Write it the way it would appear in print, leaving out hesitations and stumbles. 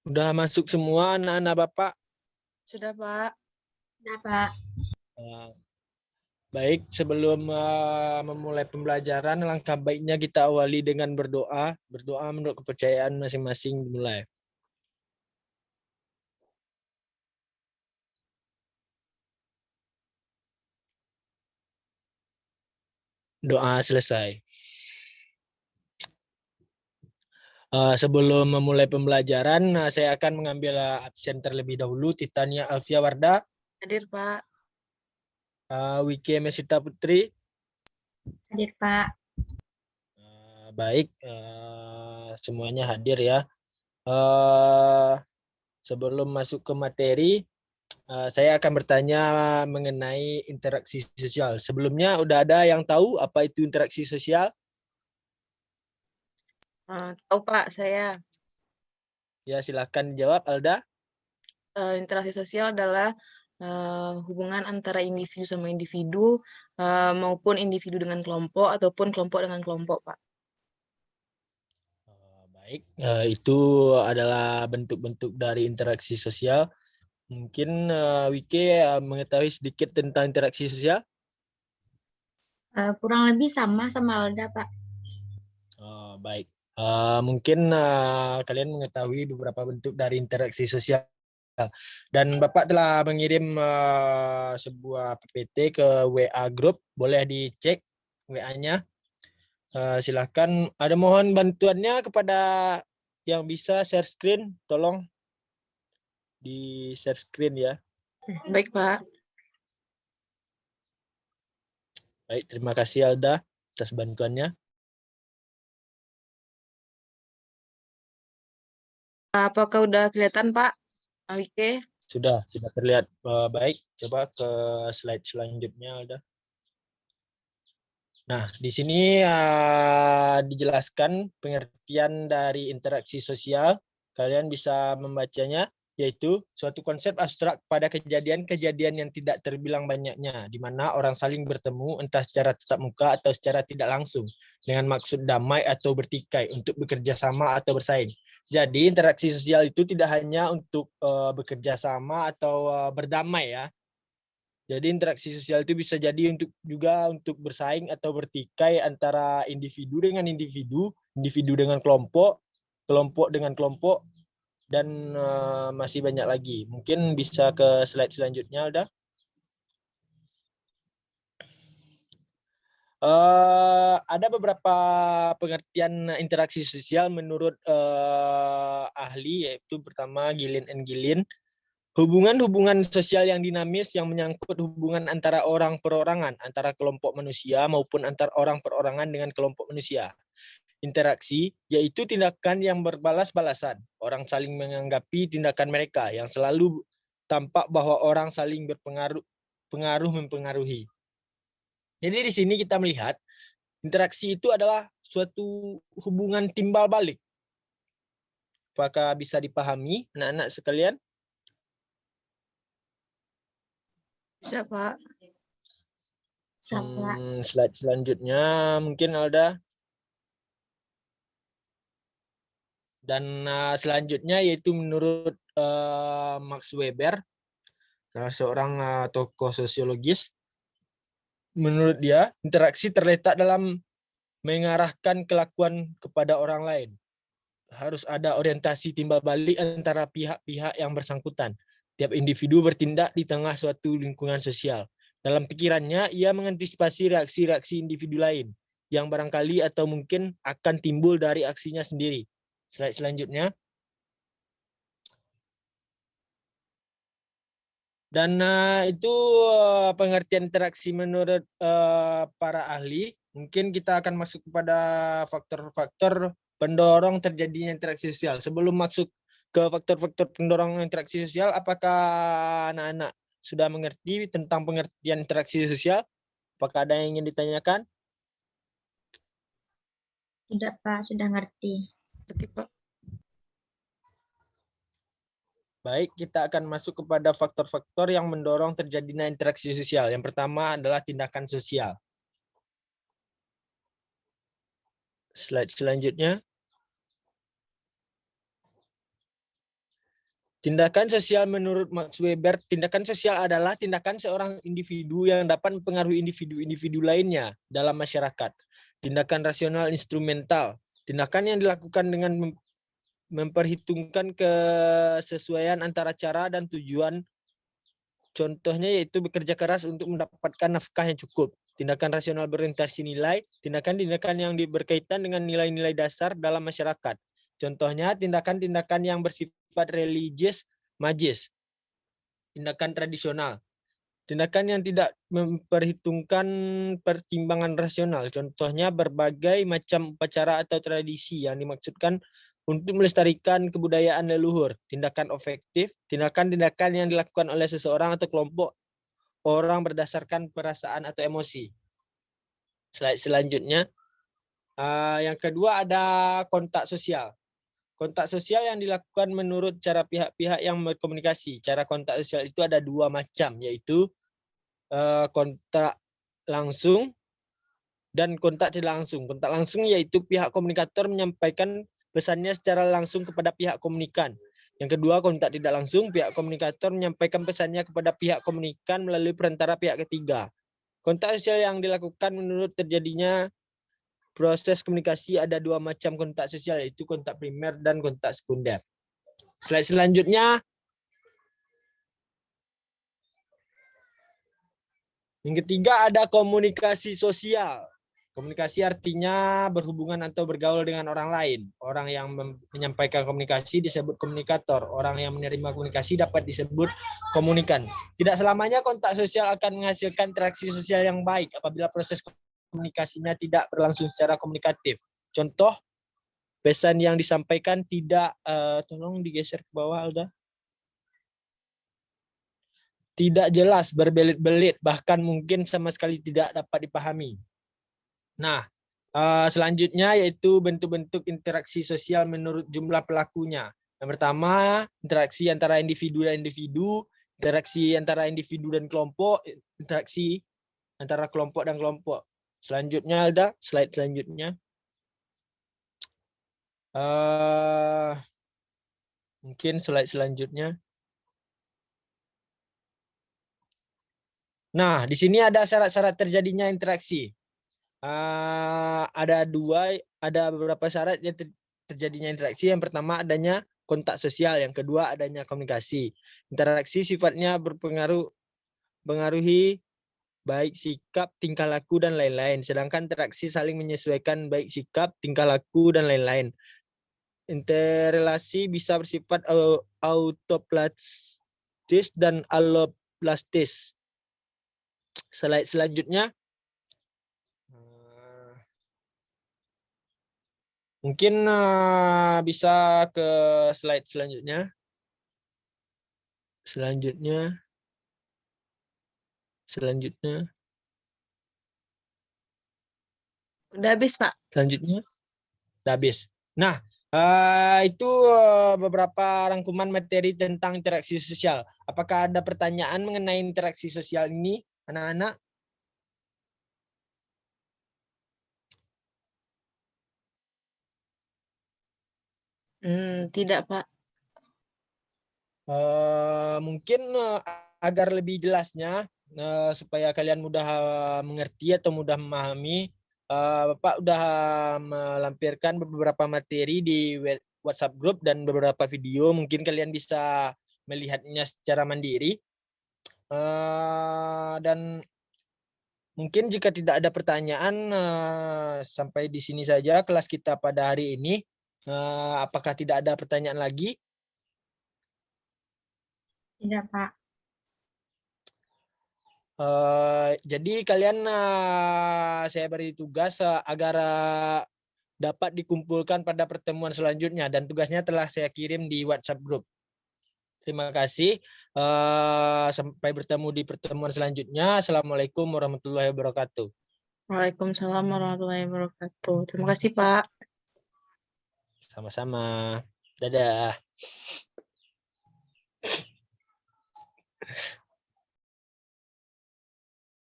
Udah masuk semua anak-anak Bapak? Sudah, Pak. Sudah, Pak. Baik, sebelum memulai pembelajaran, langkah baiknya kita awali dengan berdoa. Berdoa menurut kepercayaan masing-masing dimulai. Doa selesai. Sebelum memulai pembelajaran, saya akan mengambil absen terlebih dahulu. Titania Alfia Warda, Hadir, Pak. Wike Mesita Putri. Hadir, Pak. Baik, semuanya hadir ya. Sebelum masuk ke materi, saya akan bertanya mengenai interaksi sosial. Sebelumnya udah ada yang tahu apa itu interaksi sosial? Tahu, Pak, saya. Ya, silahkan dijawab, Alda. Interaksi sosial adalah hubungan antara individu sama individu, maupun individu dengan kelompok, ataupun kelompok dengan kelompok, Pak. Baik, itu adalah bentuk-bentuk dari interaksi sosial. Mungkin Wike mengetahui sedikit tentang interaksi sosial? Kurang lebih sama Alda, Pak. Baik, mungkin kalian mengetahui beberapa bentuk dari interaksi sosial. Dan Bapak telah mengirim sebuah PPT ke WA Group, boleh dicek WA-nya. Silahkan, ada mohon bantuannya kepada yang bisa share screen, tolong di share screen ya. Baik, Pak. Baik, terima kasih Alda atas bantuannya. Apakah udah kelihatan, Pak? Wike? Sudah terlihat. Baik, coba ke slide selanjutnya Alda. Nah, di sini dijelaskan pengertian dari interaksi sosial. Kalian bisa membacanya, yaitu suatu konsep abstrak pada kejadian-kejadian yang tidak terbilang banyaknya, di mana orang saling bertemu entah secara tatap muka atau secara tidak langsung, dengan maksud damai atau bertikai untuk bekerja sama atau bersaing. Jadi interaksi sosial itu tidak hanya untuk bekerja sama atau berdamai ya. Jadi interaksi sosial itu bisa jadi juga untuk bersaing atau bertikai antara individu dengan individu, individu dengan kelompok, kelompok dengan kelompok, dan masih banyak lagi. Mungkin bisa ke slide selanjutnya, udah. Ada beberapa pengertian interaksi sosial menurut ahli, yaitu pertama Gillen and Gillen. Hubungan-hubungan sosial yang dinamis yang menyangkut hubungan antara orang perorangan, antara kelompok manusia maupun antar orang perorangan dengan kelompok manusia. Interaksi yaitu tindakan yang berbalas-balasan. Orang saling menanggapi tindakan mereka yang selalu tampak bahwa orang saling pengaruh mempengaruhi. Jadi di sini kita melihat interaksi itu adalah suatu hubungan timbal balik. Apakah bisa dipahami anak-anak sekalian? Bisa, Pak. Slide selanjutnya mungkin Alda. Dan selanjutnya yaitu menurut Max Weber, seorang tokoh sosiologis. Menurut dia, interaksi terletak dalam mengarahkan kelakuan kepada orang lain. Harus ada orientasi timbal balik antara pihak-pihak yang bersangkutan. Tiap individu bertindak di tengah suatu lingkungan sosial. Dalam pikirannya, ia mengantisipasi reaksi-reaksi individu lain yang barangkali atau mungkin akan timbul dari aksinya sendiri. Slide selanjutnya. Dan itu pengertian interaksi menurut para ahli. Mungkin kita akan masuk kepada faktor-faktor pendorong terjadinya interaksi sosial. Sebelum masuk ke faktor-faktor pendorong interaksi sosial, apakah anak-anak sudah mengerti tentang pengertian interaksi sosial? Apakah ada yang ingin ditanyakan? Tidak, Pak. Sudah ngerti. Ngerti, Pak. Baik, kita akan masuk kepada faktor-faktor yang mendorong terjadinya interaksi sosial. Yang pertama adalah tindakan sosial. Slide selanjutnya. Tindakan sosial menurut Max Weber, tindakan sosial adalah tindakan seorang individu yang dapat mempengaruhi individu-individu lainnya dalam masyarakat. Tindakan rasional instrumental, tindakan yang dilakukan dengan memperhitungkan kesesuaian antara cara dan tujuan. Contohnya yaitu bekerja keras untuk mendapatkan nafkah yang cukup. Tindakan rasional berorientasi nilai, tindakan-tindakan yang berkaitan dengan nilai-nilai dasar dalam masyarakat. Contohnya tindakan-tindakan yang bersifat religius, magis. Tindakan tradisional. Tindakan yang tidak memperhitungkan pertimbangan rasional. Contohnya berbagai macam upacara atau tradisi yang dimaksudkan untuk melestarikan kebudayaan leluhur. Tindakan efektif, tindakan-tindakan yang dilakukan oleh seseorang atau kelompok orang berdasarkan perasaan atau emosi. Slide selanjutnya. Yang kedua ada kontak sosial. Kontak sosial yang dilakukan menurut cara pihak-pihak yang berkomunikasi. Cara kontak sosial itu ada dua macam, yaitu kontak langsung dan kontak tidak langsung. Kontak langsung yaitu pihak komunikator menyampaikan pesannya secara langsung kepada pihak komunikan. Yang kedua, kontak tidak langsung, pihak komunikator menyampaikan pesannya kepada pihak komunikan melalui perantara pihak ketiga. Kontak sosial yang dilakukan menurut terjadinya proses komunikasi ada dua macam kontak sosial, yaitu kontak primer dan kontak sekunder. Slide selanjutnya. Yang ketiga ada komunikasi sosial. Komunikasi artinya berhubungan atau bergaul dengan orang lain. Orang yang menyampaikan komunikasi disebut komunikator. Orang yang menerima komunikasi dapat disebut komunikan. Tidak selamanya kontak sosial akan menghasilkan interaksi sosial yang baik apabila proses komunikasinya tidak berlangsung secara komunikatif. Contoh, pesan yang disampaikan tidak, tolong digeser ke bawah, Alda. Tidak jelas, berbelit-belit, bahkan mungkin sama sekali tidak dapat dipahami. Nah, selanjutnya yaitu bentuk-bentuk interaksi sosial menurut jumlah pelakunya. Yang pertama, interaksi antara individu dan individu, interaksi antara individu dan kelompok, interaksi antara kelompok dan kelompok. Selanjutnya, Alda, slide selanjutnya. Mungkin slide selanjutnya. Nah, di sini ada syarat-syarat terjadinya interaksi. Ada beberapa syarat yang terjadinya interaksi. Yang pertama adanya kontak sosial, yang kedua adanya komunikasi. Interaksi sifatnya mempengaruhi baik sikap, tingkah laku dan lain-lain. Sedangkan interaksi saling menyesuaikan baik sikap, tingkah laku dan lain-lain. Interrelasi bisa bersifat autoplastis dan alloplastis. Slide selanjutnya. Mungkin bisa ke slide selanjutnya. Selanjutnya. Udah habis, Pak. Selanjutnya. Udah habis. Nah, itu beberapa rangkuman materi tentang interaksi sosial. Apakah ada pertanyaan mengenai interaksi sosial ini, anak-anak? Tidak, Pak. Mungkin agar lebih jelasnya, supaya kalian mudah mengerti atau mudah memahami, Bapak udah melampirkan beberapa materi di WhatsApp group dan beberapa video. Mungkin kalian bisa melihatnya secara mandiri. Dan mungkin jika tidak ada pertanyaan, sampai di sini saja kelas kita pada hari ini. Apakah tidak ada pertanyaan lagi? Tidak, Pak. Jadi kalian, saya beri tugas agar dapat dikumpulkan pada pertemuan selanjutnya, dan tugasnya telah saya kirim di WhatsApp group. Terima kasih. Sampai bertemu di pertemuan selanjutnya. Assalamualaikum warahmatullahi wabarakatuh. Waalaikumsalam warahmatullahi wabarakatuh. Terima kasih, Pak. Sama-sama. Dadah.